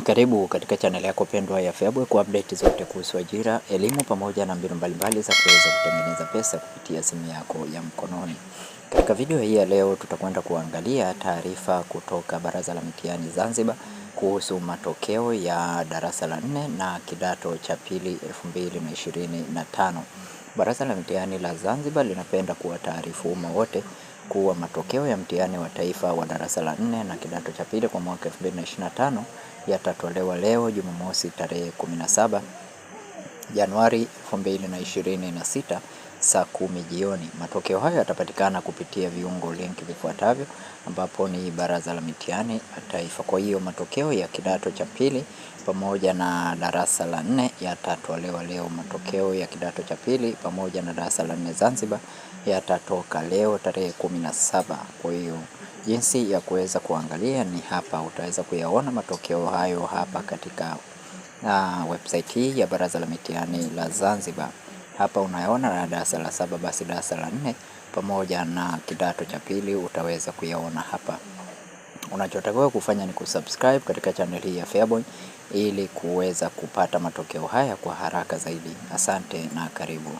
Karibu katika channel yako pendwa ya Feaboy kwa update zote kuhusu ajira, elimu pamoja na mbinu mbalimbali za kuweza kutengeneza pesa kupitia simu yako ya mkononi. Katika video hii ya leo tutakwenda kuangalia taarifa kutoka Baraza la Mitihani Zanzibar kuhusu matokeo ya darasa la 4 na kidato cha pili 2025. Baraza la Mitihani la Zanzibar linapenda kuwataarifu umma wote kuwa matokeo ya mtihani wa taifa wa darasa la 4 na kidato cha pili kwa mwaka 2025 yatatolewa leo Jumamosi tarehe 17 Januari 2026 saa 10 jioni. Matokeo hayo yatapatikana kupitia viungo link vifuatavyo, ambapo ni Baraza la Mitihani Taifa. Kwa hiyo matokeo ya kidato cha pili pamoja na darasa la 4 yatatolewa leo. Matokeo ya kidato cha pili pamoja na darasa la 4 Zanzibar yatatoka leo tarehe 17. Kwa hiyo jinsi ya kuweza kuangalia ni hapa, utaweza kuyaona matokeo hayo hapa katika website hii ya Baraza la Mitihani la Zanzibar. Hapa unaona na darasa la 7, basi darasa la 4 pamoja na kidato cha pili utaweza kuyaona hapa. Unachotakiwa kufanya ni kusubscribe katika channel hii ya Feaboy ili kuweza kupata matokeo haya kwa haraka zaidi. Asante na karibu.